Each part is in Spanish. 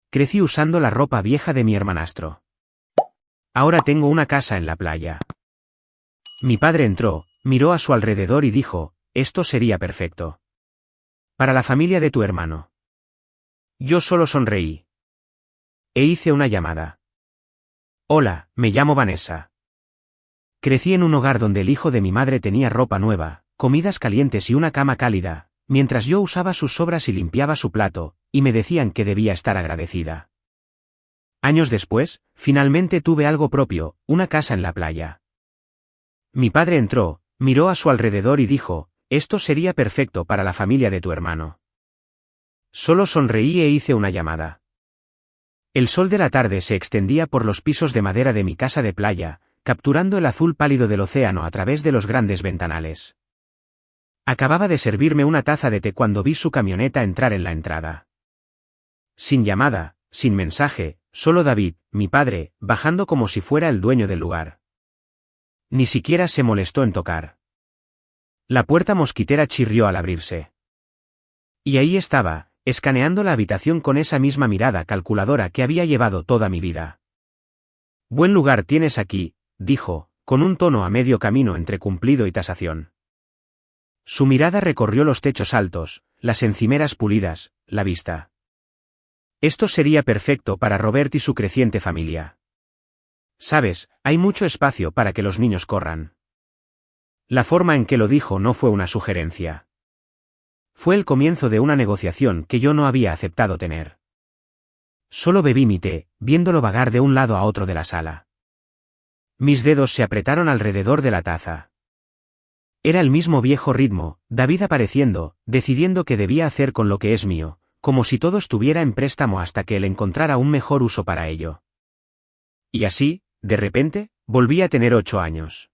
crecí usando la ropa vieja de mi hermanastro. Ahora tengo una casa en la playa. Mi padre entró, miró a su alrededor y dijo, esto sería perfecto. Para la familia de tu hermano. Yo solo sonreí. E hice una llamada. Hola, me llamo Vanessa. Crecí en un hogar donde el hijo de mi madre tenía ropa nueva, comidas calientes y una cama cálida, mientras yo usaba sus sobras y limpiaba su plato, y me decían que debía estar agradecida. Años después, finalmente tuve algo propio, una casa en la playa. Mi padre entró, miró a su alrededor y dijo, esto sería perfecto para la familia de tu hermano. Solo sonreí e hice una llamada. El sol de la tarde se extendía por los pisos de madera de mi casa de playa, capturando el azul pálido del océano a través de los grandes ventanales. Acababa de servirme una taza de té cuando vi su camioneta entrar en la entrada. Sin llamada, sin mensaje, solo David, mi padre, bajando como si fuera el dueño del lugar. Ni siquiera se molestó en tocar. La puerta mosquitera chirrió al abrirse. Y ahí estaba, escaneando la habitación con esa misma mirada calculadora que había llevado toda mi vida. Buen lugar tienes aquí, dijo, con un tono a medio camino entre cumplido y tasación. Su mirada recorrió los techos altos, las encimeras pulidas, la vista. Esto sería perfecto para Robert y su creciente familia. Sabes, hay mucho espacio para que los niños corran. La forma en que lo dijo no fue una sugerencia. Fue el comienzo de una negociación que yo no había aceptado tener. Solo bebí mi té, viéndolo vagar de un lado a otro de la sala. Mis dedos se apretaron alrededor de la taza. Era el mismo viejo ritmo, David apareciendo, decidiendo qué debía hacer con lo que es mío, como si todo estuviera en préstamo hasta que él encontrara un mejor uso para ello. Y así, de repente, volví a tener 8 años.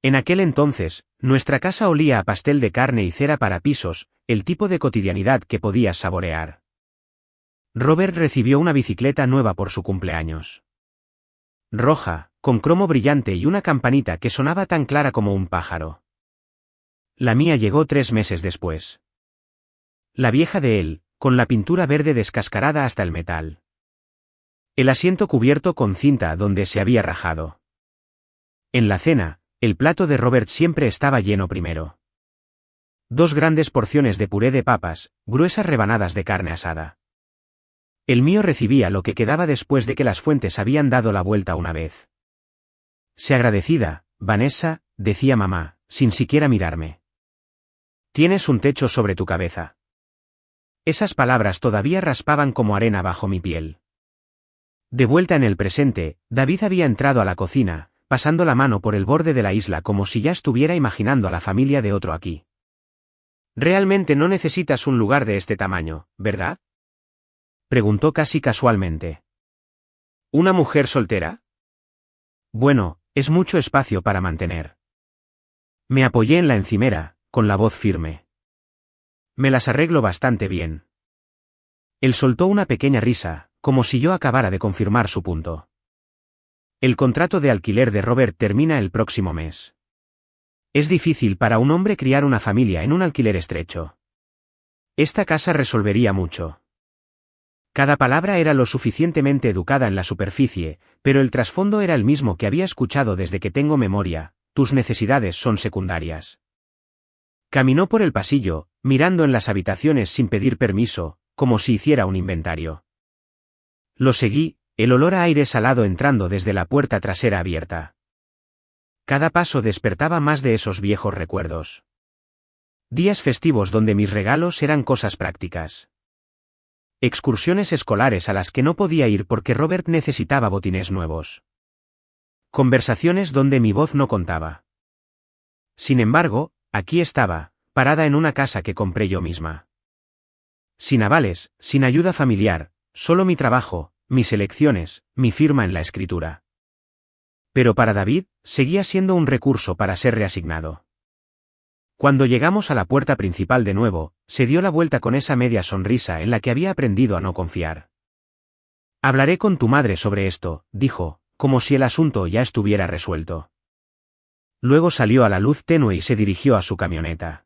En aquel entonces, nuestra casa olía a pastel de carne y cera para pisos, el tipo de cotidianidad que podías saborear. Robert recibió una bicicleta nueva por su cumpleaños. Roja, con cromo brillante y una campanita que sonaba tan clara como un pájaro. La mía llegó 3 meses después. La vieja de él, con la pintura verde descascarada hasta el metal. El asiento cubierto con cinta donde se había rajado. En la cena, el plato de Robert siempre estaba lleno primero. 2 grandes porciones de puré de papas, gruesas rebanadas de carne asada. El mío recibía lo que quedaba después de que las fuentes habían dado la vuelta una vez. Sé agradecida, Vanessa, decía mamá, sin siquiera mirarme. Tienes un techo sobre tu cabeza. Esas palabras todavía raspaban como arena bajo mi piel. De vuelta en el presente, David había entrado a la cocina, pasando la mano por el borde de la isla como si ya estuviera imaginando a la familia de otro aquí. Realmente no necesitas un lugar de este tamaño, ¿verdad? Preguntó casi casualmente. ¿Una mujer soltera? Bueno, es mucho espacio para mantener. Me apoyé en la encimera, con la voz firme. Me las arreglo bastante bien. Él soltó una pequeña risa, como si yo acabara de confirmar su punto. El contrato de alquiler de Robert termina el próximo mes. Es difícil para un hombre criar una familia en un alquiler estrecho. Esta casa resolvería mucho. Cada palabra era lo suficientemente educada en la superficie, pero el trasfondo era el mismo que había escuchado desde que tengo memoria: tus necesidades son secundarias. Caminó por el pasillo, mirando en las habitaciones sin pedir permiso, como si hiciera un inventario. Lo seguí, el olor a aire salado entrando desde la puerta trasera abierta. Cada paso despertaba más de esos viejos recuerdos. Días festivos donde mis regalos eran cosas prácticas. Excursiones escolares a las que no podía ir porque Robert necesitaba botines nuevos. Conversaciones donde mi voz no contaba. Sin embargo, aquí estaba, parada en una casa que compré yo misma. Sin avales, sin ayuda familiar, solo mi trabajo, mis elecciones, mi firma en la escritura. Pero para David, seguía siendo un recurso para ser reasignado. Cuando llegamos a la puerta principal de nuevo, se dio la vuelta con esa media sonrisa en la que había aprendido a no confiar. Hablaré con tu madre sobre esto, dijo, como si el asunto ya estuviera resuelto. Luego salió a la luz tenue y se dirigió a su camioneta.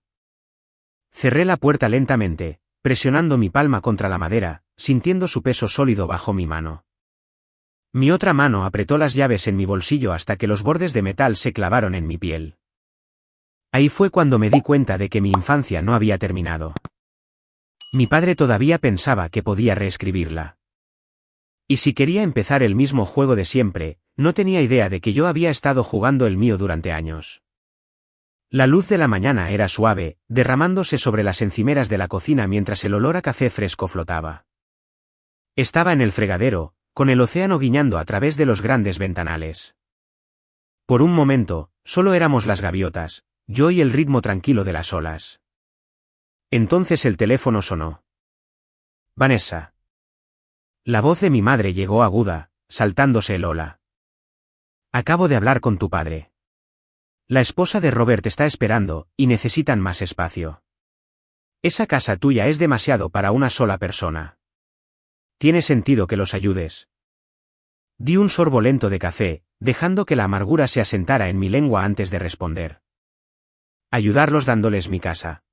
Cerré la puerta lentamente, presionando mi palma contra la madera, sintiendo su peso sólido bajo mi mano. Mi otra mano apretó las llaves en mi bolsillo hasta que los bordes de metal se clavaron en mi piel. Ahí fue cuando me di cuenta de que mi infancia no había terminado. Mi padre todavía pensaba que podía reescribirla. Y si quería empezar el mismo juego de siempre, no tenía idea de que yo había estado jugando el mío durante años. La luz de la mañana era suave, derramándose sobre las encimeras de la cocina mientras el olor a café fresco flotaba. Estaba en el fregadero, con el océano guiñando a través de los grandes ventanales. Por un momento, solo éramos las gaviotas, yo y el ritmo tranquilo de las olas. Entonces el teléfono sonó. Vanessa. La voz de mi madre llegó aguda, saltándose el hola. Acabo de hablar con tu padre. La esposa de Robert está esperando, y necesitan más espacio. Esa casa tuya es demasiado para una sola persona. Tiene sentido que los ayudes. Di un sorbo lento de café, dejando que la amargura se asentara en mi lengua antes de responder. Ayudarlos dándoles mi casa.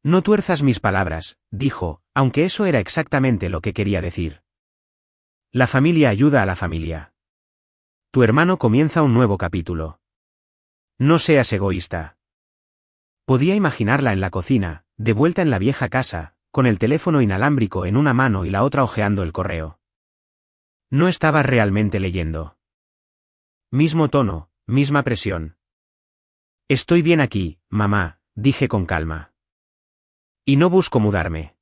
No tuerzas mis palabras, dijo, aunque eso era exactamente lo que quería decir. La familia ayuda a la familia. Tu hermano comienza un nuevo capítulo. No seas egoísta. Podía imaginarla en la cocina, de vuelta en la vieja casa, con el teléfono inalámbrico en una mano y la otra hojeando el correo. No estaba realmente leyendo. Mismo tono, misma presión. Estoy bien aquí, mamá, dije con calma. Y no busco mudarme.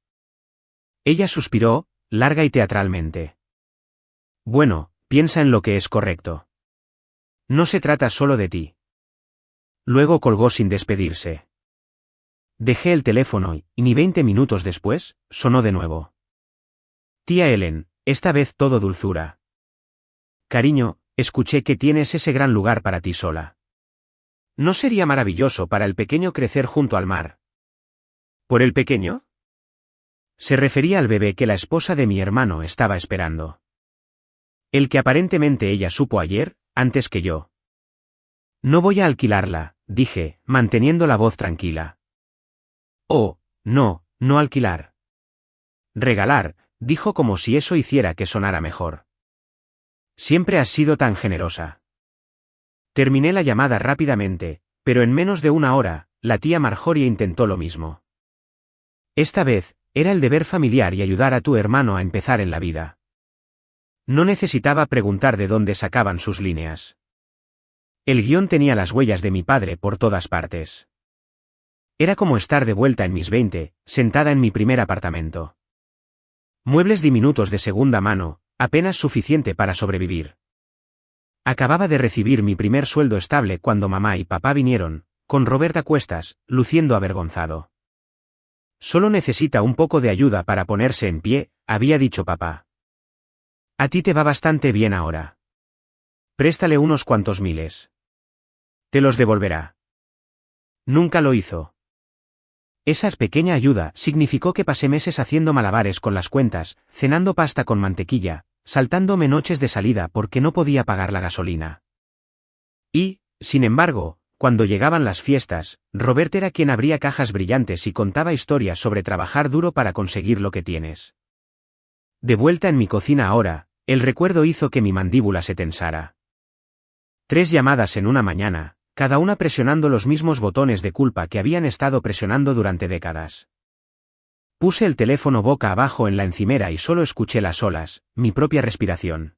Ella suspiró, larga y teatralmente. Bueno, piensa en lo que es correcto. No se trata solo de ti. Luego colgó sin despedirse. Dejé el teléfono y, ni 20 minutos después, sonó de nuevo. Tía Ellen, esta vez todo dulzura. Cariño, escuché que tienes ese gran lugar para ti sola. ¿No sería maravilloso para el pequeño crecer junto al mar? ¿Por el pequeño? Se refería al bebé que la esposa de mi hermano estaba esperando. El que aparentemente ella supo ayer, antes que yo. No voy a alquilarla, dije, manteniendo la voz tranquila. Oh, no, no alquilar. Regalar, dijo como si eso hiciera que sonara mejor. Siempre has sido tan generosa. Terminé la llamada rápidamente, pero en menos de una hora, la tía Marjorie intentó lo mismo. Esta vez, era el deber familiar y ayudar a tu hermano a empezar en la vida. No necesitaba preguntar de dónde sacaban sus líneas. El guión tenía las huellas de mi padre por todas partes. Era como estar de vuelta en mis 20, sentada en mi primer apartamento. Muebles diminutos de segunda mano, apenas suficiente para sobrevivir. Acababa de recibir mi primer sueldo estable cuando mamá y papá vinieron, con Robert a cuestas, luciendo avergonzado. Solo necesita un poco de ayuda para ponerse en pie, había dicho papá. A ti te va bastante bien ahora. Préstale unos cuantos miles. Te los devolverá. Nunca lo hizo. Esa pequeña ayuda significó que pasé meses haciendo malabares con las cuentas, cenando pasta con mantequilla, saltándome noches de salida porque no podía pagar la gasolina. Y, sin embargo, cuando llegaban las fiestas, Robert era quien abría cajas brillantes y contaba historias sobre trabajar duro para conseguir lo que tienes. De vuelta en mi cocina ahora, el recuerdo hizo que mi mandíbula se tensara. 3 llamadas en una mañana, cada una presionando los mismos botones de culpa que habían estado presionando durante décadas. Puse el teléfono boca abajo en la encimera y solo escuché las olas, mi propia respiración.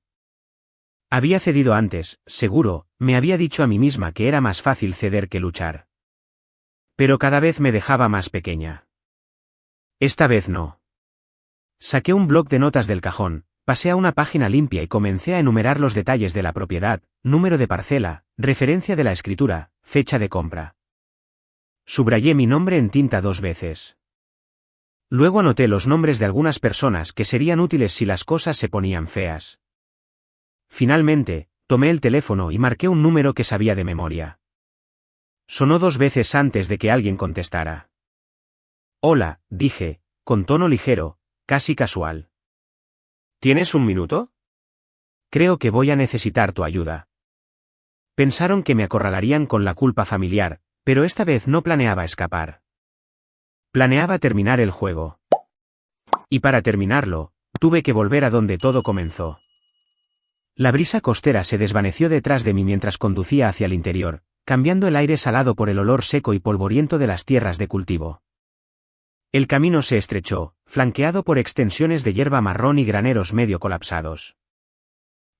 Había cedido antes, seguro, me había dicho a mí misma que era más fácil ceder que luchar. Pero cada vez me dejaba más pequeña. Esta vez no. Saqué un bloc de notas del cajón, pasé a una página limpia y comencé a enumerar los detalles de la propiedad, número de parcela, referencia de la escritura, fecha de compra. Subrayé mi nombre en tinta 2 veces. Luego anoté los nombres de algunas personas que serían útiles si las cosas se ponían feas. Finalmente, tomé el teléfono y marqué un número que sabía de memoria. Sonó 2 veces antes de que alguien contestara. Hola, dije, con tono ligero, casi casual. ¿Tienes un minuto? Creo que voy a necesitar tu ayuda. Pensaron que me acorralarían con la culpa familiar, pero esta vez no planeaba escapar. Planeaba terminar el juego. Y para terminarlo, tuve que volver a donde todo comenzó. La brisa costera se desvaneció detrás de mí mientras conducía hacia el interior, cambiando el aire salado por el olor seco y polvoriento de las tierras de cultivo. El camino se estrechó, flanqueado por extensiones de hierba marrón y graneros medio colapsados.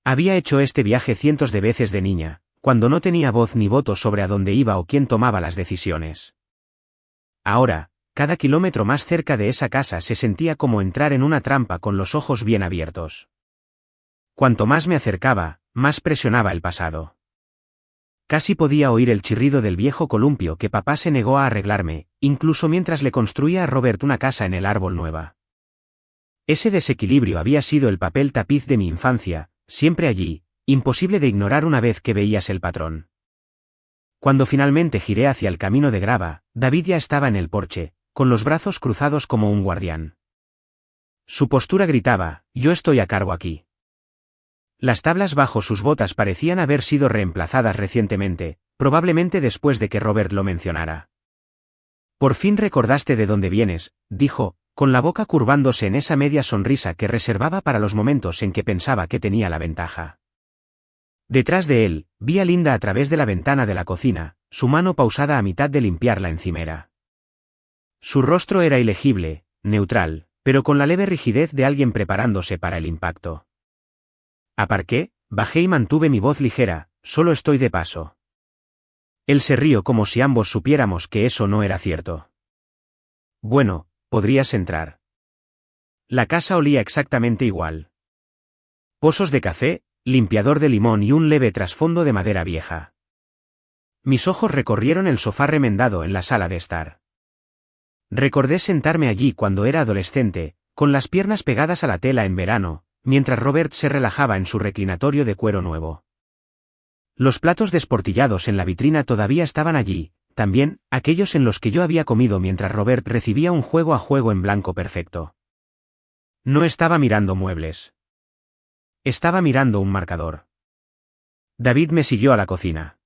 Había hecho este viaje cientos de veces de niña, cuando no tenía voz ni voto sobre a dónde iba o quién tomaba las decisiones. Ahora, cada kilómetro más cerca de esa casa se sentía como entrar en una trampa con los ojos bien abiertos. Cuanto más me acercaba, más presionaba el pasado. Casi podía oír el chirrido del viejo columpio que papá se negó a arreglarme, incluso mientras le construía a Robert una casa en el árbol nueva. Ese desequilibrio había sido el papel tapiz de mi infancia, siempre allí, imposible de ignorar una vez que veías el patrón. Cuando finalmente giré hacia el camino de grava, David ya estaba en el porche, con los brazos cruzados como un guardián. Su postura gritaba: «Yo estoy a cargo aquí». Las tablas bajo sus botas parecían haber sido reemplazadas recientemente, probablemente después de que Robert lo mencionara. «Por fin recordaste de dónde vienes», dijo, con la boca curvándose en esa media sonrisa que reservaba para los momentos en que pensaba que tenía la ventaja. Detrás de él, vi a Linda a través de la ventana de la cocina, su mano pausada a mitad de limpiar la encimera. Su rostro era ilegible, neutral, pero con la leve rigidez de alguien preparándose para el impacto. Aparqué, bajé y mantuve mi voz ligera: «Solo estoy de paso». Él se rió como si ambos supiéramos que eso no era cierto. «Bueno, podrías entrar». La casa olía exactamente igual. Pozos de café, limpiador de limón y un leve trasfondo de madera vieja. Mis ojos recorrieron el sofá remendado en la sala de estar. Recordé sentarme allí cuando era adolescente, con las piernas pegadas a la tela en verano, mientras Robert se relajaba en su reclinatorio de cuero nuevo. Los platos desportillados en la vitrina todavía estaban allí, también aquellos en los que yo había comido mientras Robert recibía un juego a juego en blanco perfecto. No estaba mirando muebles. Estaba mirando un marcador. David me siguió a la cocina.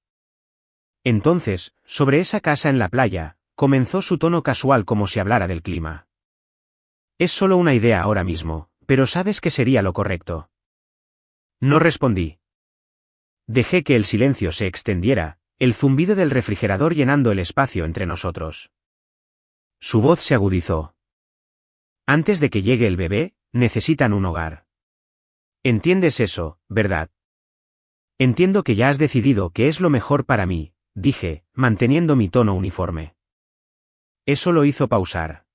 Entonces, sobre esa casa en la playa, comenzó su tono casual como si hablara del clima. «Es solo una idea ahora mismo, pero sabes que sería lo correcto». No respondí. Dejé que el silencio se extendiera, el zumbido del refrigerador llenando el espacio entre nosotros. Su voz se agudizó. «Antes de que llegue el bebé, necesitan un hogar. Entiendes eso, ¿verdad?» «Entiendo que ya has decidido que es lo mejor para mí», dije, manteniendo mi tono uniforme. Eso lo hizo pausar.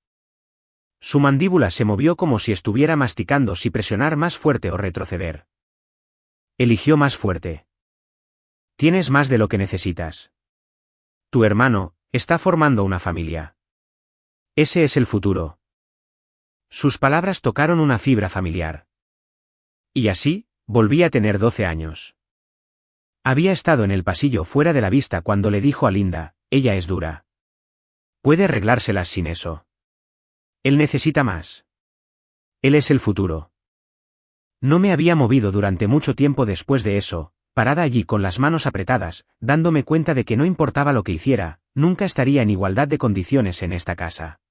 Su mandíbula se movió como si estuviera masticando si presionar más fuerte o retroceder. Eligió más fuerte. «Tienes más de lo que necesitas. Tu hermano está formando una familia. Ese es el futuro». Sus palabras tocaron una fibra familiar. Y así, volví a tener 12 años. Había estado en el pasillo fuera de la vista cuando le dijo a Linda: «Ella es dura. Puede arreglárselas sin eso. Él necesita más. Él es el futuro». No me había movido durante mucho tiempo después de eso, parada allí con las manos apretadas, dándome cuenta de que no importaba lo que hiciera, nunca estaría en igualdad de condiciones en esta casa.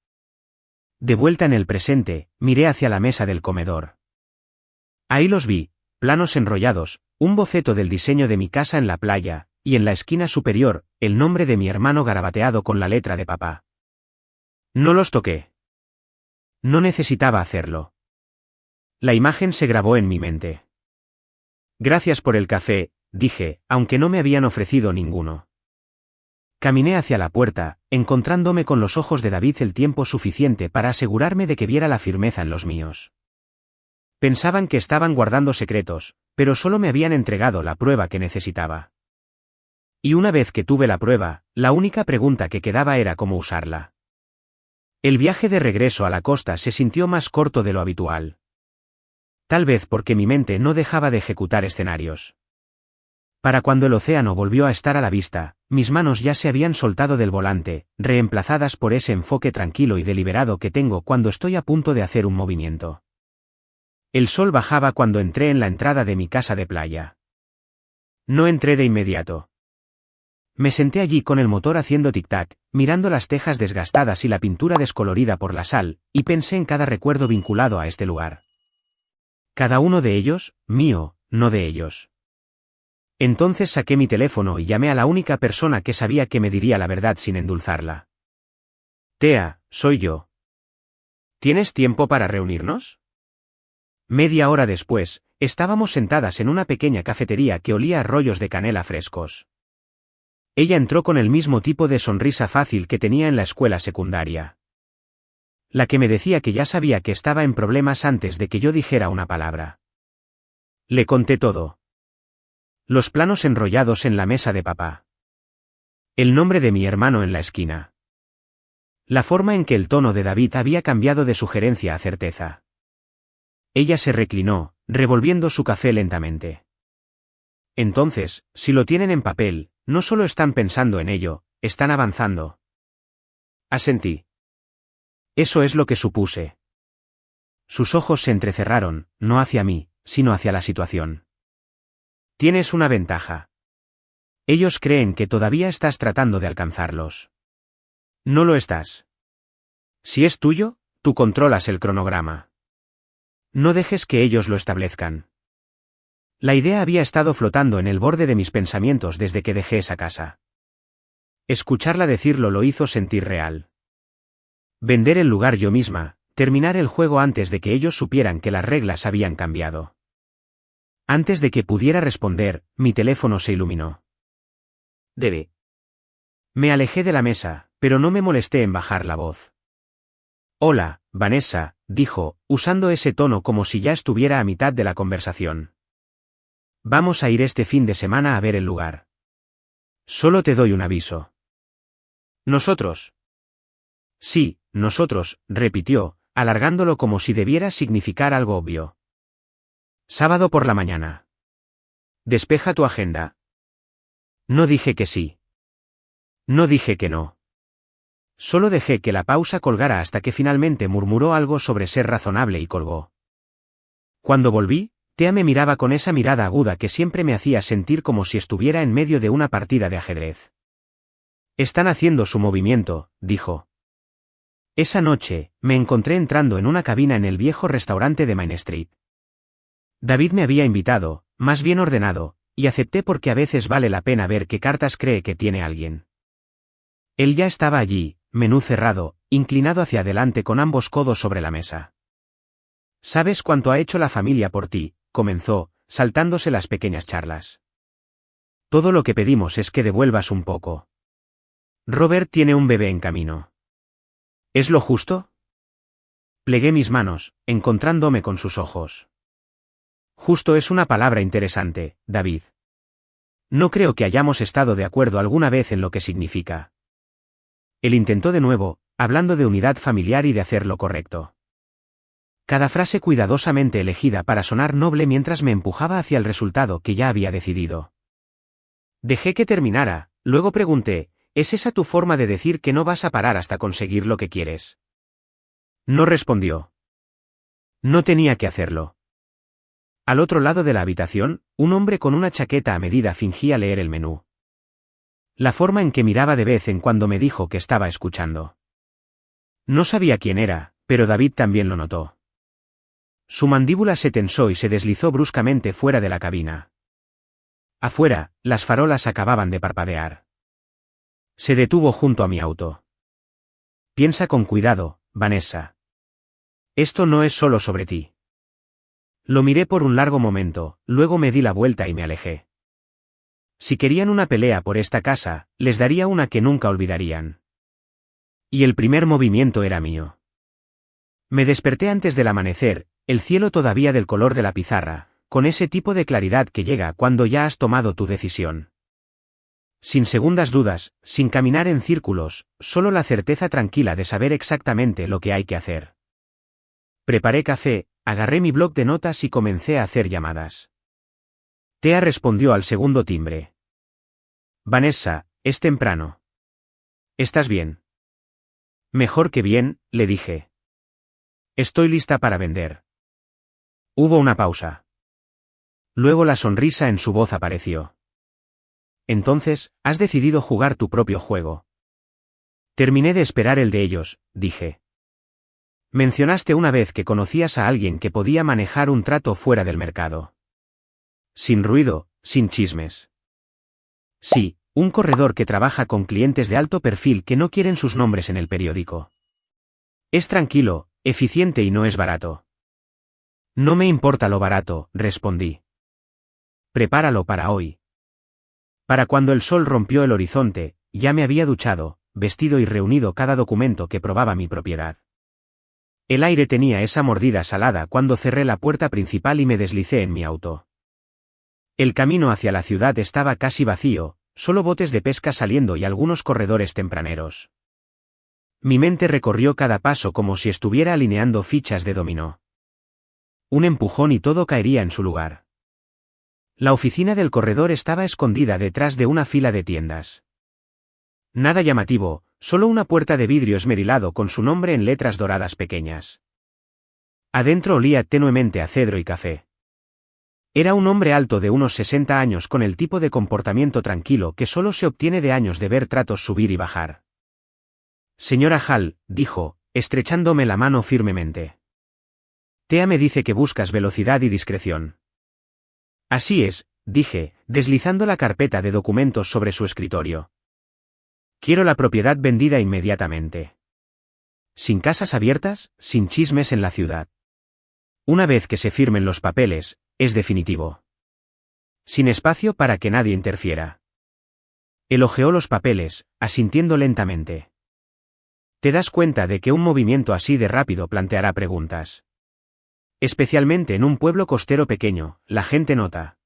De vuelta en el presente, miré hacia la mesa del comedor. Ahí los vi, planos enrollados, un boceto del diseño de mi casa en la playa, y en la esquina superior, el nombre de mi hermano garabateado con la letra de papá. No los toqué. No necesitaba hacerlo. La imagen se grabó en mi mente. «Gracias por el café», dije, aunque no me habían ofrecido ninguno. Caminé hacia la puerta, encontrándome con los ojos de David el tiempo suficiente para asegurarme de que viera la firmeza en los míos. Pensaban que estaban guardando secretos, pero solo me habían entregado la prueba que necesitaba. Y una vez que tuve la prueba, la única pregunta que quedaba era cómo usarla. El viaje de regreso a la costa se sintió más corto de lo habitual. Tal vez porque mi mente no dejaba de ejecutar escenarios. Para cuando el océano volvió a estar a la vista, mis manos ya se habían soltado del volante, reemplazadas por ese enfoque tranquilo y deliberado que tengo cuando estoy a punto de hacer un movimiento. El sol bajaba cuando entré en la entrada de mi casa de playa. No entré de inmediato. Me senté allí con el motor haciendo tic-tac, mirando las tejas desgastadas y la pintura descolorida por la sal, y pensé en cada recuerdo vinculado a este lugar. Cada uno de ellos, mío, no de ellos. Entonces saqué mi teléfono y llamé a la única persona que sabía que me diría la verdad sin endulzarla. Tea, soy yo. ¿Tienes tiempo para reunirnos? Media hora después, estábamos sentadas en una pequeña cafetería que olía a rollos de canela frescos. Ella entró con el mismo tipo de sonrisa fácil que tenía en la escuela secundaria. La que me decía que ya sabía que estaba en problemas antes de que yo dijera una palabra. Le conté todo. Los planos enrollados en la mesa de papá. El nombre de mi hermano en la esquina. La forma en que el tono de David había cambiado de sugerencia a certeza. Ella se reclinó, revolviendo su café lentamente. Entonces, si lo tienen en papel, no solo están pensando en ello, están avanzando. Asentí. Eso es lo que supuse. Sus ojos se entrecerraron, no hacia mí, sino hacia la situación. Tienes una ventaja. Ellos creen que todavía estás tratando de alcanzarlos. No lo estás. Si es tuyo, tú controlas el cronograma. No dejes que ellos lo establezcan. La idea había estado flotando en el borde de mis pensamientos desde que dejé esa casa. Escucharla decirlo lo hizo sentir real. Vender el lugar yo misma, terminar el juego antes de que ellos supieran que las reglas habían cambiado. Antes de que pudiera responder, mi teléfono se iluminó. Debe. Me alejé de la mesa, pero no me molesté en bajar la voz. Hola, Vanessa, dijo, usando ese tono como si ya estuviera a mitad de la conversación. Vamos a ir este fin de semana a ver el lugar. Solo te doy un aviso. ¿Nosotros? Sí, nosotros, repitió, alargándolo como si debiera significar algo obvio. Sábado por la mañana. Despeja tu agenda. No dije que sí. No dije que no. Solo dejé que la pausa colgara hasta que finalmente murmuró algo sobre ser razonable y colgó. Cuando volví, Tea me miraba con esa mirada aguda que siempre me hacía sentir como si estuviera en medio de una partida de ajedrez. Están haciendo su movimiento, dijo. Esa noche, me encontré entrando en una cabina en el viejo restaurante de Main Street. David me había invitado, más bien ordenado, y acepté porque a veces vale la pena ver qué cartas cree que tiene alguien. Él ya estaba allí, menú cerrado, inclinado hacia adelante con ambos codos sobre la mesa. ¿Sabes cuánto ha hecho la familia por ti?, comenzó, saltándose las pequeñas charlas. Todo lo que pedimos es que devuelvas un poco. Robert tiene un bebé en camino. ¿Es lo justo? Plegué mis manos, encontrándome con sus ojos. Justo es una palabra interesante, David. No creo que hayamos estado de acuerdo alguna vez en lo que significa. Él intentó de nuevo, hablando de unidad familiar y de hacer lo correcto. Cada frase cuidadosamente elegida para sonar noble mientras me empujaba hacia el resultado que ya había decidido. Dejé que terminara, luego pregunté, ¿es esa tu forma de decir que no vas a parar hasta conseguir lo que quieres? No respondió. No tenía que hacerlo. Al otro lado de la habitación, un hombre con una chaqueta a medida fingía leer el menú. La forma en que miraba de vez en cuando me dijo que estaba escuchando. No sabía quién era, pero David también lo notó. Su mandíbula se tensó y se deslizó bruscamente fuera de la cabina. Afuera, las farolas acababan de parpadear. Se detuvo junto a mi auto. Piensa con cuidado, Vanessa. Esto no es solo sobre ti. Lo miré por un largo momento, luego me di la vuelta y me alejé. Si querían una pelea por esta casa, les daría una que nunca olvidarían. Y el primer movimiento era mío. Me desperté antes del amanecer, el cielo todavía del color de la pizarra, con ese tipo de claridad que llega cuando ya has tomado tu decisión. Sin segundas dudas, sin caminar en círculos, solo la certeza tranquila de saber exactamente lo que hay que hacer. Preparé café, agarré mi bloc de notas y comencé a hacer llamadas. Tea respondió al segundo timbre. Vanessa, es temprano. ¿Estás bien? Mejor que bien, le dije. Estoy lista para vender. Hubo una pausa. Luego la sonrisa en su voz apareció. Entonces, has decidido jugar tu propio juego. Terminé de esperar el de ellos, dije. Mencionaste una vez que conocías a alguien que podía manejar un trato fuera del mercado. Sin ruido, sin chismes. Sí, un corredor que trabaja con clientes de alto perfil que no quieren sus nombres en el periódico. Es tranquilo, eficiente y no es barato. No me importa lo barato, respondí. Prepáralo para hoy. Para cuando el sol rompió el horizonte, ya me había duchado, vestido y reunido cada documento que probaba mi propiedad. El aire tenía esa mordida salada cuando cerré la puerta principal y me deslicé en mi auto. El camino hacia la ciudad estaba casi vacío, solo botes de pesca saliendo y algunos corredores tempraneros. Mi mente recorrió cada paso como si estuviera alineando fichas de dominó. Un empujón y todo caería en su lugar. La oficina del corredor estaba escondida detrás de una fila de tiendas. Nada llamativo, solo una puerta de vidrio esmerilado con su nombre en letras doradas pequeñas. Adentro olía tenuemente a cedro y café. Era un hombre alto de unos 60 años con el tipo de comportamiento tranquilo que solo se obtiene de años de ver tratos subir y bajar. Señora Hall, dijo, estrechándome la mano firmemente. Thea me dice que buscas velocidad y discreción. Así es, dije, deslizando la carpeta de documentos sobre su escritorio. Quiero la propiedad vendida inmediatamente. Sin casas abiertas, sin chismes en la ciudad. Una vez que se firmen los papeles, es definitivo. Sin espacio para que nadie interfiera. Elogió los papeles, asintiendo lentamente. Te das cuenta de que un movimiento así de rápido planteará preguntas. Especialmente en un pueblo costero pequeño, la gente nota.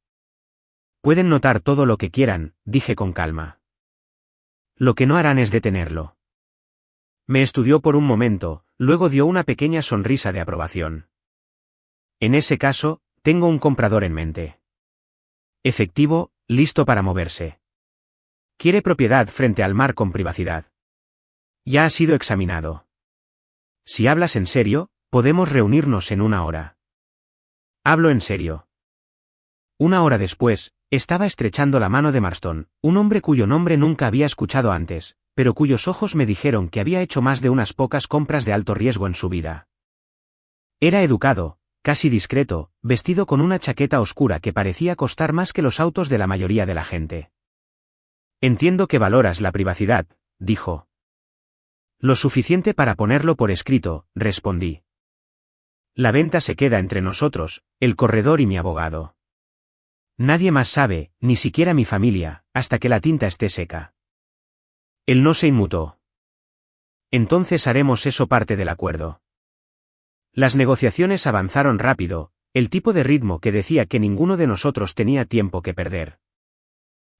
Pueden notar todo lo que quieran, dije con calma. Lo que no harán es detenerlo. Me estudió por un momento, luego dio una pequeña sonrisa de aprobación. En ese caso, tengo un comprador en mente. Efectivo, listo para moverse. Quiere propiedad frente al mar con privacidad. Ya ha sido examinado. Si hablas en serio, podemos reunirnos en 1 hora. Hablo en serio. 1 hora después, estaba estrechando la mano de Marston, un hombre cuyo nombre nunca había escuchado antes, pero cuyos ojos me dijeron que había hecho más de unas pocas compras de alto riesgo en su vida. Era educado, casi discreto, vestido con una chaqueta oscura que parecía costar más que los autos de la mayoría de la gente. Entiendo que valoras la privacidad, dijo. Lo suficiente para ponerlo por escrito, respondí. La venta se queda entre nosotros, el corredor y mi abogado. Nadie más sabe, ni siquiera mi familia, hasta que la tinta esté seca. Él no se inmutó. Entonces haremos eso parte del acuerdo. Las negociaciones avanzaron rápido, el tipo de ritmo que decía que ninguno de nosotros tenía tiempo que perder.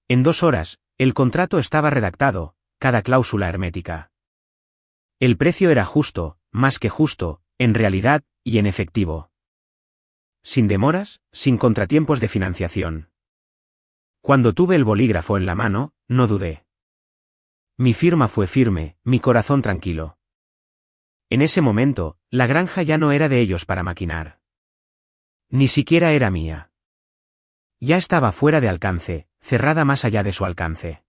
En 2 horas, el contrato estaba redactado, cada cláusula hermética. El precio era justo, más que justo, en realidad, y en efectivo. Sin demoras, sin contratiempos de financiación. Cuando tuve el bolígrafo en la mano, no dudé. Mi firma fue firme, mi corazón tranquilo. En ese momento, la granja ya no era de ellos para maquinar. Ni siquiera era mía. Ya estaba fuera de alcance, cerrada más allá de su alcance.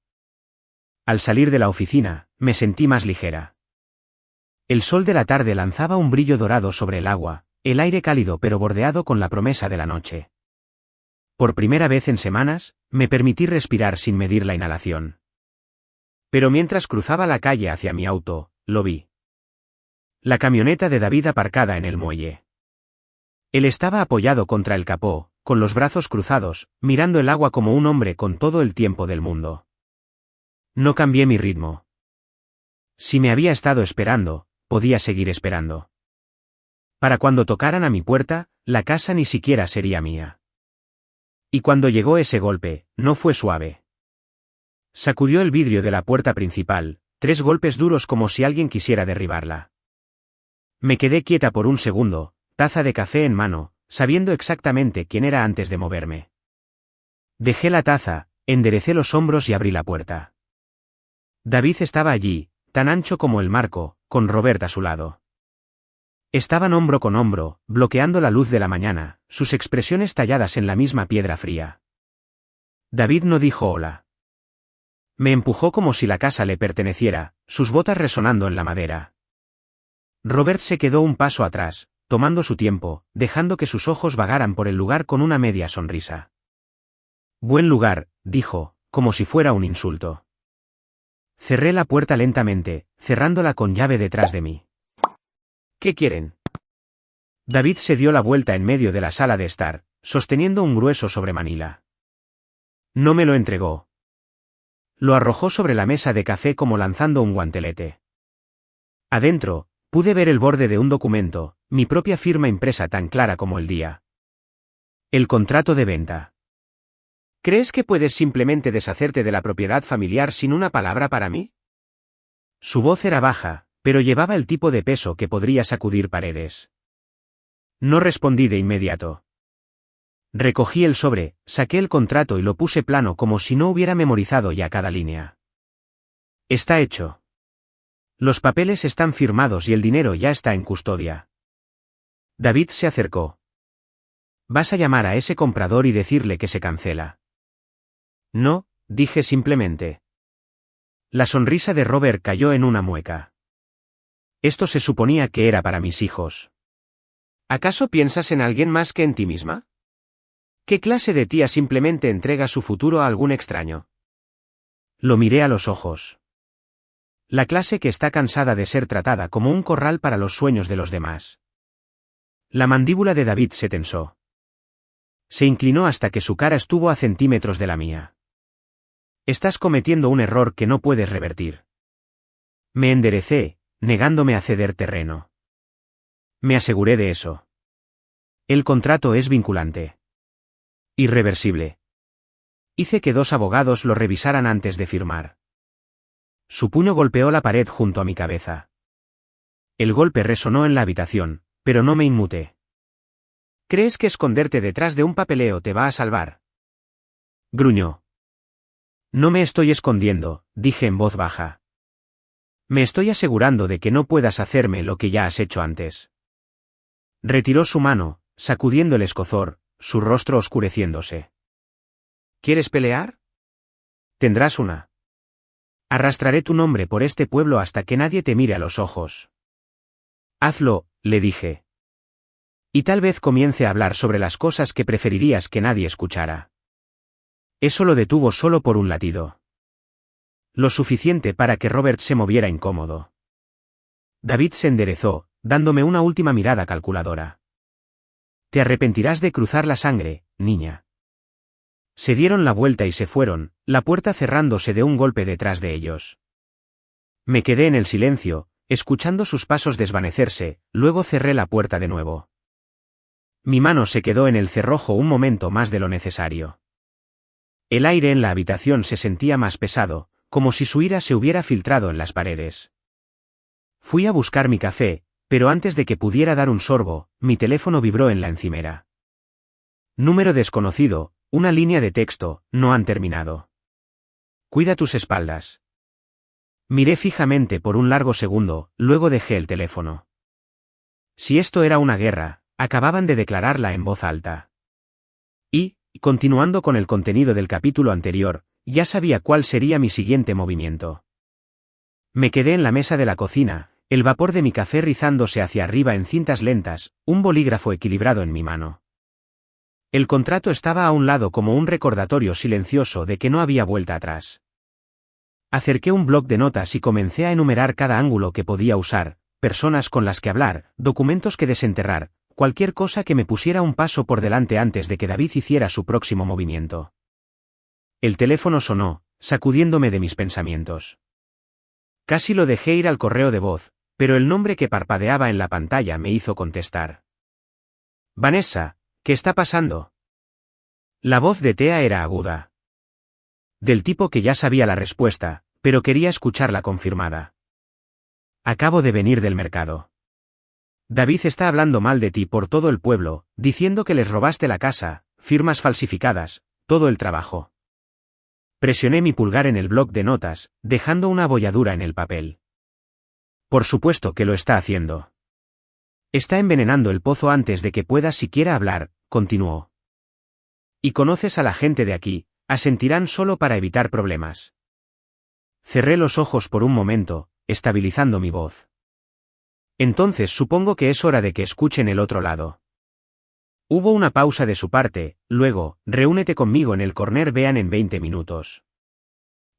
Al salir de la oficina, me sentí más ligera. El sol de la tarde lanzaba un brillo dorado sobre el agua, el aire cálido pero bordeado con la promesa de la noche. Por primera vez en semanas, me permití respirar sin medir la inhalación. Pero mientras cruzaba la calle hacia mi auto, lo vi. La camioneta de David aparcada en el muelle. Él estaba apoyado contra el capó, con los brazos cruzados, mirando el agua como un hombre con todo el tiempo del mundo. No cambié mi ritmo. Si me había estado esperando, podía seguir esperando. Para cuando tocaran a mi puerta, la casa ni siquiera sería mía. Y cuando llegó ese golpe, no fue suave. Sacudió el vidrio de la puerta principal, 3 golpes duros como si alguien quisiera derribarla. Me quedé quieta por un segundo, taza de café en mano, sabiendo exactamente quién era antes de moverme. Dejé la taza, enderecé los hombros y abrí la puerta. David estaba allí, tan ancho como el marco, con Robert a su lado. Estaban hombro con hombro, bloqueando la luz de la mañana, sus expresiones talladas en la misma piedra fría. David no dijo hola. Me empujó como si la casa le perteneciera, sus botas resonando en la madera. Robert se quedó un paso atrás, tomando su tiempo, dejando que sus ojos vagaran por el lugar con una media sonrisa. Buen lugar, dijo, como si fuera un insulto. Cerré la puerta lentamente, cerrándola con llave detrás de mí. ¿Qué quieren? David se dio la vuelta en medio de la sala de estar, sosteniendo un grueso sobremanila. No me lo entregó. Lo arrojó sobre la mesa de café como lanzando un guantelete. Adentro, pude ver el borde de un documento, mi propia firma impresa tan clara como el día. El contrato de venta. ¿Crees que puedes simplemente deshacerte de la propiedad familiar sin una palabra para mí? Su voz era baja, pero llevaba el tipo de peso que podría sacudir paredes. No respondí de inmediato. Recogí el sobre, saqué el contrato y lo puse plano como si no hubiera memorizado ya cada línea. Está hecho. Los papeles están firmados y el dinero ya está en custodia. David se acercó. ¿Vas a llamar a ese comprador y decirle que se cancela? No, dije simplemente. La sonrisa de Robert cayó en una mueca. Esto se suponía que era para mis hijos. ¿Acaso piensas en alguien más que en ti misma? ¿Qué clase de tía simplemente entrega su futuro a algún extraño? Lo miré a los ojos. La clase que está cansada de ser tratada como un corral para los sueños de los demás. La mandíbula de David se tensó. Se inclinó hasta que su cara estuvo a centímetros de la mía. Estás cometiendo un error que no puedes revertir. Me enderecé, negándome a ceder terreno. Me aseguré de eso. El contrato es vinculante. Irreversible. Hice que 2 abogados lo revisaran antes de firmar. Su puño golpeó la pared junto a mi cabeza. El golpe resonó en la habitación, pero no me inmuté. ¿Crees que esconderte detrás de un papeleo te va a salvar? Gruñó. No me estoy escondiendo, dije en voz baja. Me estoy asegurando de que no puedas hacerme lo que ya has hecho antes. Retiró su mano, sacudiendo el escozor, su rostro oscureciéndose. ¿Quieres pelear? Tendrás una. Arrastraré tu nombre por este pueblo hasta que nadie te mire a los ojos. Hazlo, le dije. Y tal vez comience a hablar sobre las cosas que preferirías que nadie escuchara. Eso lo detuvo solo por un latido. Lo suficiente para que Robert se moviera incómodo. David se enderezó, dándome una última mirada calculadora. Te arrepentirás de cruzar la sangre, niña. Se dieron la vuelta y se fueron, la puerta cerrándose de un golpe detrás de ellos. Me quedé en el silencio, escuchando sus pasos desvanecerse, luego cerré la puerta de nuevo. Mi mano se quedó en el cerrojo un momento más de lo necesario. El aire en la habitación se sentía más pesado, como si su ira se hubiera filtrado en las paredes. Fui a buscar mi café, pero antes de que pudiera dar un sorbo, mi teléfono vibró en la encimera. Número desconocido, una línea de texto, no han terminado. Cuida tus espaldas. Miré fijamente por un largo segundo, luego dejé el teléfono. Si esto era una guerra, acababan de declararla en voz alta. Y, continuando con el contenido del capítulo anterior, ya sabía cuál sería mi siguiente movimiento. Me quedé en la mesa de la cocina, el vapor de mi café rizándose hacia arriba en cintas lentas, un bolígrafo equilibrado en mi mano. El contrato estaba a un lado como un recordatorio silencioso de que no había vuelta atrás. Acerqué un bloc de notas y comencé a enumerar cada ángulo que podía usar, personas con las que hablar, documentos que desenterrar, cualquier cosa que me pusiera un paso por delante antes de que David hiciera su próximo movimiento. El teléfono sonó, sacudiéndome de mis pensamientos. Casi lo dejé ir al correo de voz, pero el nombre que parpadeaba en la pantalla me hizo contestar. Vanessa, ¿qué está pasando? La voz de Thea era aguda. Del tipo que ya sabía la respuesta, pero quería escucharla confirmada. Acabo de venir del mercado. David está hablando mal de ti por todo el pueblo, diciendo que les robaste la casa, firmas falsificadas, todo el trabajo. Presioné mi pulgar en el bloc de notas, dejando una abolladura en el papel. Por supuesto que lo está haciendo. Está envenenando el pozo antes de que puedas siquiera hablar, continuó. Y conoces a la gente de aquí, asentirán solo para evitar problemas. Cerré los ojos por un momento, estabilizando mi voz. Entonces supongo que es hora de que escuchen el otro lado. Hubo una pausa de su parte, luego, reúnete conmigo en el Corner Vean en 20 minutos.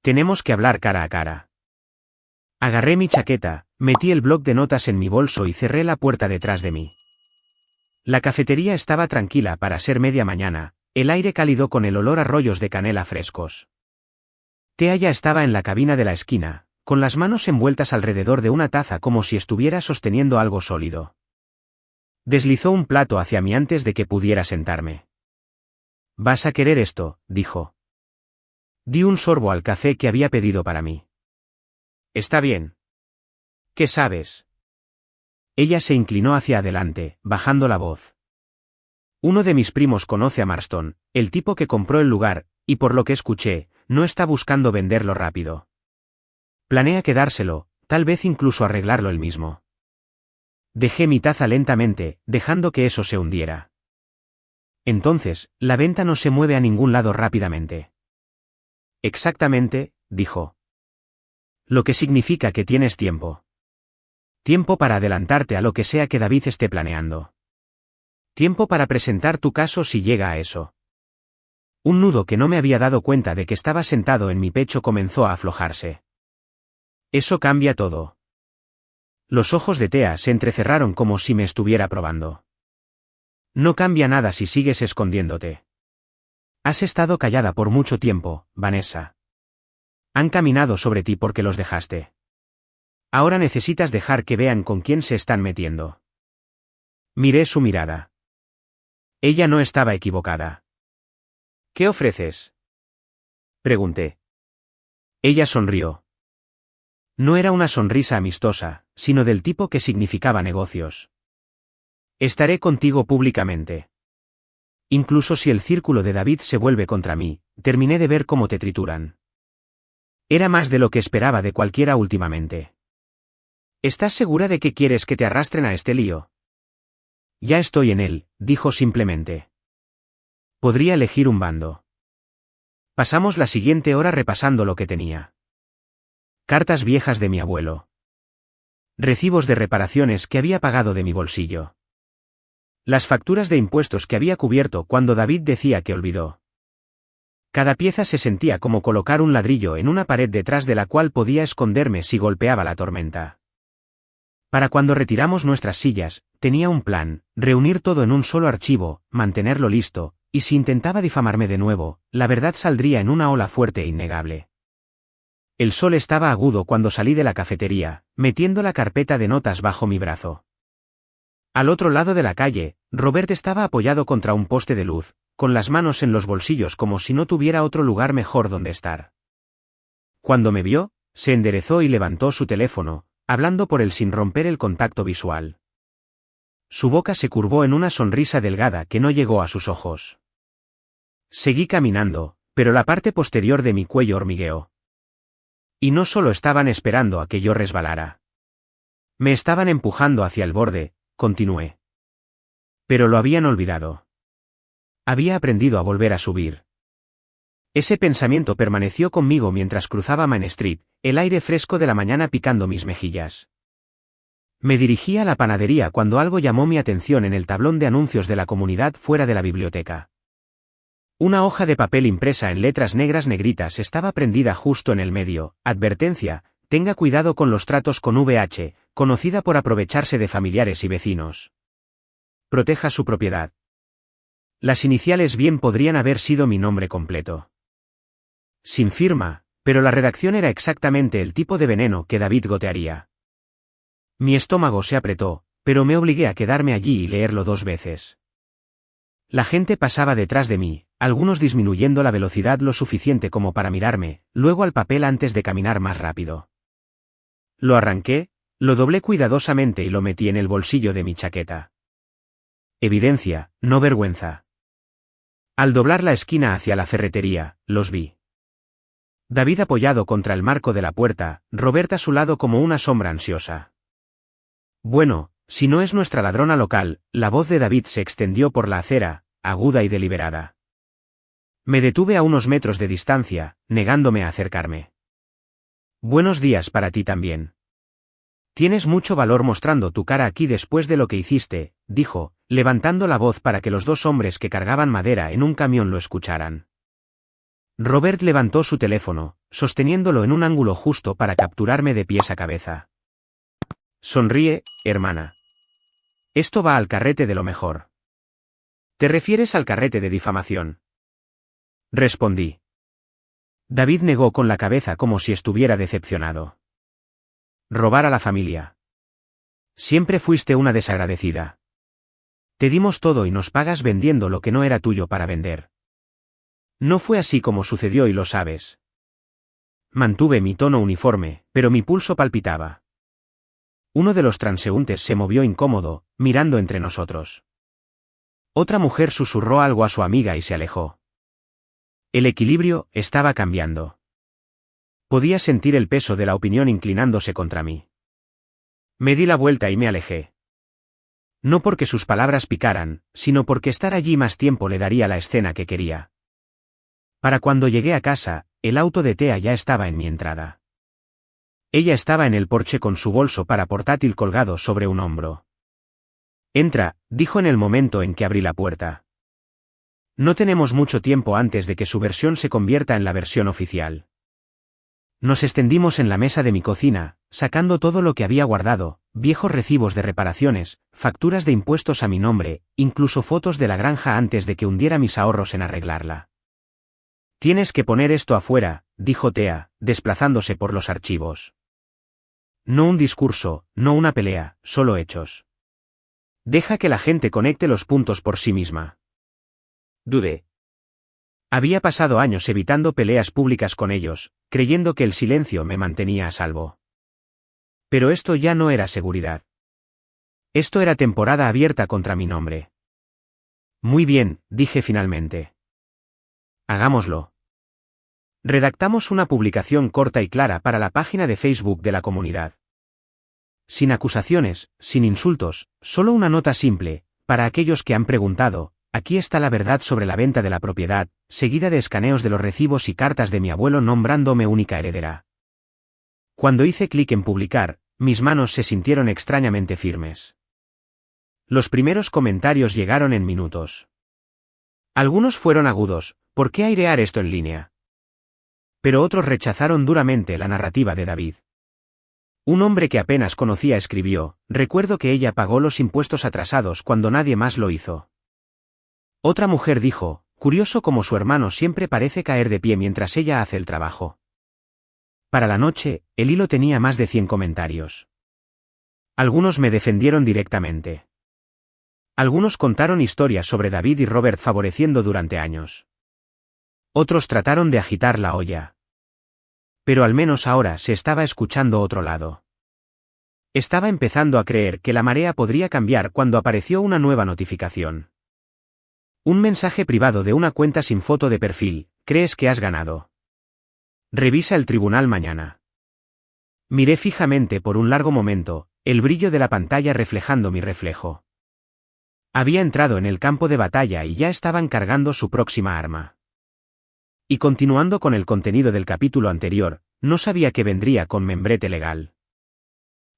Tenemos que hablar cara a cara. Agarré mi chaqueta, metí el bloc de notas en mi bolso y cerré la puerta detrás de mí. La cafetería estaba tranquila para ser media mañana, el aire cálido con el olor a rollos de canela frescos. Thea ya estaba en la cabina de la esquina, con las manos envueltas alrededor de una taza como si estuviera sosteniendo algo sólido. Deslizó un plato hacia mí antes de que pudiera sentarme. «¿Vas a querer esto?», dijo. Di un sorbo al café que había pedido para mí. «Está bien». «¿Qué sabes?». Ella se inclinó hacia adelante, bajando la voz. «Uno de mis primos conoce a Marston, el tipo que compró el lugar, y por lo que escuché, no está buscando venderlo rápido. Planea quedárselo, tal vez incluso arreglarlo él mismo». Dejé mi taza lentamente, dejando que eso se hundiera. «Entonces, la venta no se mueve a ningún lado rápidamente». «Exactamente», dijo. «Lo que significa que tienes tiempo. Tiempo para adelantarte a lo que sea que David esté planeando. Tiempo para presentar tu caso si llega a eso». Un nudo que no me había dado cuenta de que estaba sentado en mi pecho comenzó a aflojarse. «Eso cambia todo». Los ojos de Thea se entrecerraron como si me estuviera probando. «No cambia nada si sigues escondiéndote. Has estado callada por mucho tiempo, Vanessa. Han caminado sobre ti porque los dejaste. Ahora necesitas dejar que vean con quién se están metiendo». Miré su mirada. Ella no estaba equivocada. «¿Qué ofreces?», pregunté. Ella sonrió. No era una sonrisa amistosa, sino del tipo que significaba negocios. «Estaré contigo públicamente. Incluso si el círculo de David se vuelve contra mí, terminé de ver cómo te trituran». Era más de lo que esperaba de cualquiera últimamente. «¿Estás segura de que quieres que te arrastren a este lío?». «Ya estoy en él», dijo simplemente. «Podría elegir un bando». Pasamos la siguiente hora repasando lo que tenía. Cartas viejas de mi abuelo. Recibos de reparaciones que había pagado de mi bolsillo. Las facturas de impuestos que había cubierto cuando David decía que olvidó. Cada pieza se sentía como colocar un ladrillo en una pared detrás de la cual podía esconderme si golpeaba la tormenta. Para cuando retiramos nuestras sillas, tenía un plan: reunir todo en un solo archivo, mantenerlo listo, y si intentaba difamarme de nuevo, la verdad saldría en una ola fuerte e innegable. El sol estaba agudo cuando salí de la cafetería, metiendo la carpeta de notas bajo mi brazo. Al otro lado de la calle, Robert estaba apoyado contra un poste de luz, con las manos en los bolsillos como si no tuviera otro lugar mejor donde estar. Cuando me vio, se enderezó y levantó su teléfono, hablando por él sin romper el contacto visual. Su boca se curvó en una sonrisa delgada que no llegó a sus ojos. Seguí caminando, pero la parte posterior de mi cuello hormigueó. Y no solo estaban esperando a que yo resbalara. Me estaban empujando hacia el borde, continué. Pero lo habían olvidado. Había aprendido a volver a subir. Ese pensamiento permaneció conmigo mientras cruzaba Main Street, el aire fresco de la mañana picando mis mejillas. Me dirigí a la panadería cuando algo llamó mi atención en el tablón de anuncios de la comunidad fuera de la biblioteca. Una hoja de papel impresa en letras negras negritas estaba prendida justo en el medio: advertencia, tenga cuidado con los tratos con VH, conocida por aprovecharse de familiares y vecinos. Proteja su propiedad. Las iniciales bien podrían haber sido mi nombre completo. Sin firma, pero la redacción era exactamente el tipo de veneno que David gotearía. Mi estómago se apretó, pero me obligué a quedarme allí y leerlo 2 veces. La gente pasaba detrás de mí, algunos disminuyendo la velocidad lo suficiente como para mirarme, luego al papel antes de caminar más rápido. Lo arranqué, lo doblé cuidadosamente y lo metí en el bolsillo de mi chaqueta. Evidencia, no vergüenza. Al doblar la esquina hacia la ferretería, los vi. David apoyado contra el marco de la puerta, Robert a su lado como una sombra ansiosa. Bueno, si no es nuestra ladrona local, la voz de David se extendió por la acera, aguda y deliberada. Me detuve a unos metros de distancia, negándome a acercarme. Buenos días para ti también. Tienes mucho valor mostrando tu cara aquí después de lo que hiciste, dijo, levantando la voz para que los dos hombres que cargaban madera en un camión lo escucharan. Robert levantó su teléfono, sosteniéndolo en un ángulo justo para capturarme de pies a cabeza. Sonríe, hermana. Esto va al carrete de lo mejor. ¿Te refieres al carrete de difamación? Respondí. David negó con la cabeza como si estuviera decepcionado. Robar a la familia. Siempre fuiste una desagradecida. Te dimos todo y nos pagas vendiendo lo que no era tuyo para vender. No fue así como sucedió y lo sabes. Mantuve mi tono uniforme, pero mi pulso palpitaba. Uno de los transeúntes se movió incómodo, mirando entre nosotros. Otra mujer susurró algo a su amiga y se alejó. El equilibrio estaba cambiando. Podía sentir el peso de la opinión inclinándose contra mí. Me di la vuelta y me alejé. No porque sus palabras picaran, sino porque estar allí más tiempo le daría la escena que quería. Para cuando llegué a casa, el auto de Thea ya estaba en mi entrada. Ella estaba en el porche con su bolso para portátil colgado sobre un hombro. Entra, dijo en el momento en que abrí la puerta. No tenemos mucho tiempo antes de que su versión se convierta en la versión oficial. Nos extendimos en la mesa de mi cocina, sacando todo lo que había guardado, viejos recibos de reparaciones, facturas de impuestos a mi nombre, incluso fotos de la granja antes de que hundiera mis ahorros en arreglarla. Tienes que poner esto afuera, dijo Thea, desplazándose por los archivos. No un discurso, no una pelea, solo hechos. Deja que la gente conecte los puntos por sí misma. Dudé. Había pasado años evitando peleas públicas con ellos, creyendo que el silencio me mantenía a salvo. Pero esto ya no era seguridad. Esto era temporada abierta contra mi nombre. Muy bien, dije finalmente. Hagámoslo. Redactamos una publicación corta y clara para la página de Facebook de la comunidad. Sin acusaciones, sin insultos, solo una nota simple, para aquellos que han preguntado, aquí está la verdad sobre la venta de la propiedad, seguida de escaneos de los recibos y cartas de mi abuelo nombrándome única heredera. Cuando hice clic en publicar, mis manos se sintieron extrañamente firmes. Los primeros comentarios llegaron en minutos. Algunos fueron agudos, ¿por qué airear esto en línea? Pero otros rechazaron duramente la narrativa de David. Un hombre que apenas conocía escribió, recuerdo que ella pagó los impuestos atrasados cuando nadie más lo hizo. Otra mujer dijo, curioso como su hermano siempre parece caer de pie mientras ella hace el trabajo. Para la noche, el hilo tenía más de 100 comentarios. Algunos me defendieron directamente. Algunos contaron historias sobre David y Robert favoreciendo durante años. Otros trataron de agitar la olla. Pero al menos ahora se estaba escuchando otro lado. Estaba empezando a creer que la marea podría cambiar cuando apareció una nueva notificación. Un mensaje privado de una cuenta sin foto de perfil, ¿crees que has ganado? Revisa el tribunal mañana. Miré fijamente por un largo momento, el brillo de la pantalla reflejando mi reflejo. Había entrado en el campo de batalla y ya estaban cargando su próxima arma. Y continuando con el contenido del capítulo anterior, no sabía que vendría con membrete legal.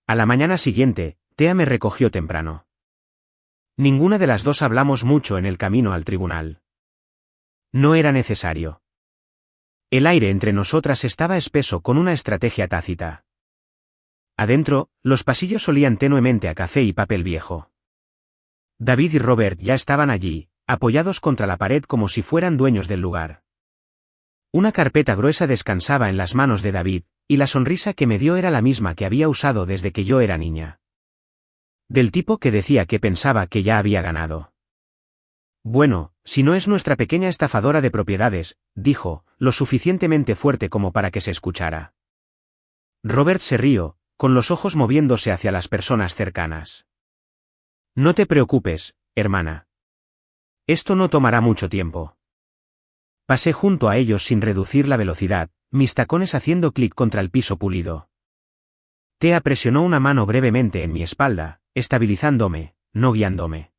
A la mañana siguiente, Thea me recogió temprano. Ninguna de las dos hablamos mucho en el camino al tribunal. No era necesario. El aire entre nosotras estaba espeso con una estrategia tácita. Adentro, los pasillos olían tenuemente a café y papel viejo. David y Robert ya estaban allí, apoyados contra la pared como si fueran dueños del lugar. Una carpeta gruesa descansaba en las manos de David, y la sonrisa que me dio era la misma que había usado desde que yo era niña. Del tipo que decía que pensaba que ya había ganado. Bueno, si no es nuestra pequeña estafadora de propiedades, dijo, lo suficientemente fuerte como para que se escuchara. Robert se rió, con los ojos moviéndose hacia las personas cercanas. No te preocupes, hermana. Esto no tomará mucho tiempo. Pasé junto a ellos sin reducir la velocidad, mis tacones haciendo clic contra el piso pulido. Thea presionó una mano brevemente en mi espalda, estabilizándome, no guiándome.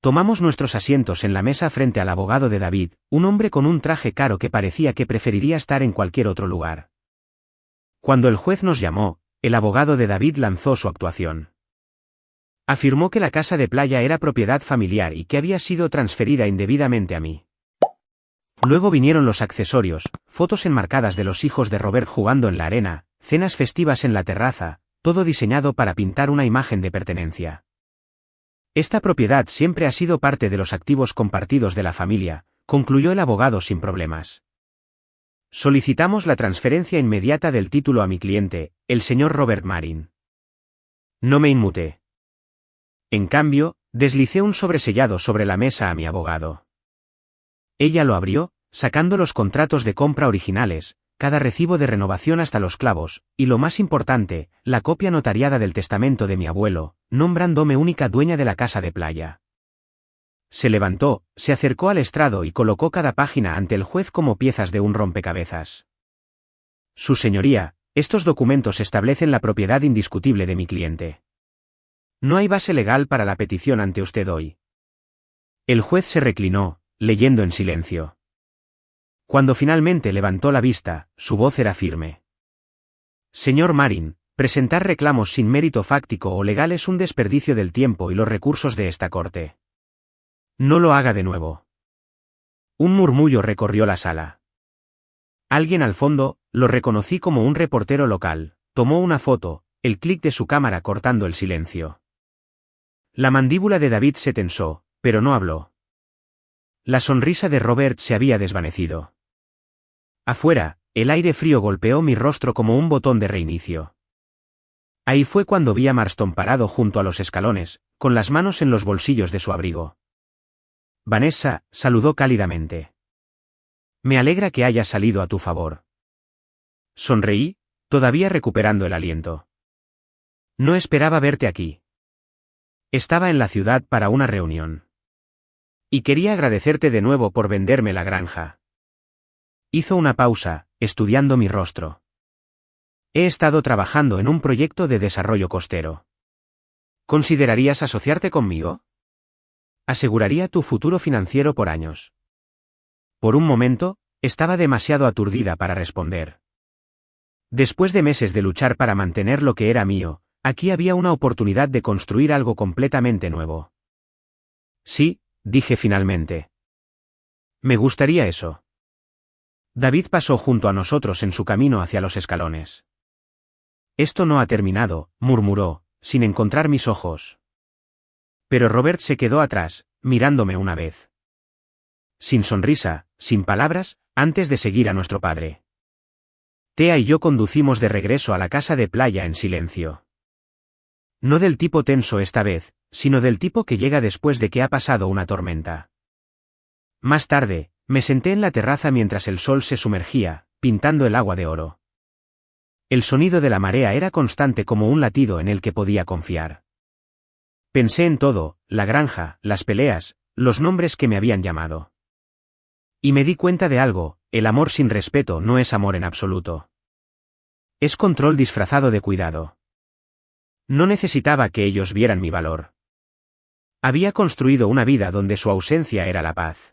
Tomamos nuestros asientos en la mesa frente al abogado de David, un hombre con un traje caro que parecía que preferiría estar en cualquier otro lugar. Cuando el juez nos llamó, el abogado de David lanzó su actuación. Afirmó que la casa de playa era propiedad familiar y que había sido transferida indebidamente a mí. Luego vinieron los accesorios, fotos enmarcadas de los hijos de Robert jugando en la arena, cenas festivas en la terraza, todo diseñado para pintar una imagen de pertenencia. Esta propiedad siempre ha sido parte de los activos compartidos de la familia, concluyó el abogado sin problemas. Solicitamos la transferencia inmediata del título a mi cliente, el señor Robert Marin. No me inmuté. En cambio, deslicé un sobresellado sobre la mesa a mi abogado. Ella lo abrió, sacando los contratos de compra originales, cada recibo de renovación hasta los clavos, y lo más importante, la copia notariada del testamento de mi abuelo, nombrándome única dueña de la casa de playa. Se levantó, se acercó al estrado y colocó cada página ante el juez como piezas de un rompecabezas. Su señoría, estos documentos establecen la propiedad indiscutible de mi cliente. No hay base legal para la petición ante usted hoy. El juez se reclinó, leyendo en silencio. Cuando finalmente levantó la vista, su voz era firme. Señor Marin, presentar reclamos sin mérito fáctico o legal es un desperdicio del tiempo y los recursos de esta corte. No lo haga de nuevo. Un murmullo recorrió la sala. Alguien al fondo, lo reconocí como un reportero local, tomó una foto, el clic de su cámara cortando el silencio. La mandíbula de David se tensó, pero no habló. La sonrisa de Robert se había desvanecido. Afuera, el aire frío golpeó mi rostro como un botón de reinicio. Ahí fue cuando vi a Marston parado junto a los escalones, con las manos en los bolsillos de su abrigo. Vanessa, saludó cálidamente. Me alegra que hayas salido a tu favor. Sonreí, todavía recuperando el aliento. No esperaba verte aquí. Estaba en la ciudad para una reunión. Y quería agradecerte de nuevo por venderme la granja. Hizo una pausa, estudiando mi rostro. He estado trabajando en un proyecto de desarrollo costero. ¿Considerarías asociarte conmigo? Aseguraría tu futuro financiero por años. Por un momento, estaba demasiado aturdida para responder. Después de meses de luchar para mantener lo que era mío, aquí había una oportunidad de construir algo completamente nuevo. Sí, dije finalmente. Me gustaría eso. David pasó junto a nosotros en su camino hacia los escalones. Esto no ha terminado, murmuró, sin encontrar mis ojos. Pero Robert se quedó atrás, mirándome una vez. Sin sonrisa, sin palabras, antes de seguir a nuestro padre. Thea y yo conducimos de regreso a la casa de playa en silencio. No del tipo tenso esta vez, sino del tipo que llega después de que ha pasado una tormenta. Más tarde, me senté en la terraza mientras el sol se sumergía, pintando el agua de oro. El sonido de la marea era constante como un latido en el que podía confiar. Pensé en todo, la granja, las peleas, los nombres que me habían llamado. Y me di cuenta de algo, el amor sin respeto no es amor en absoluto. Es control disfrazado de cuidado. No necesitaba que ellos vieran mi valor. Había construido una vida donde su ausencia era la paz.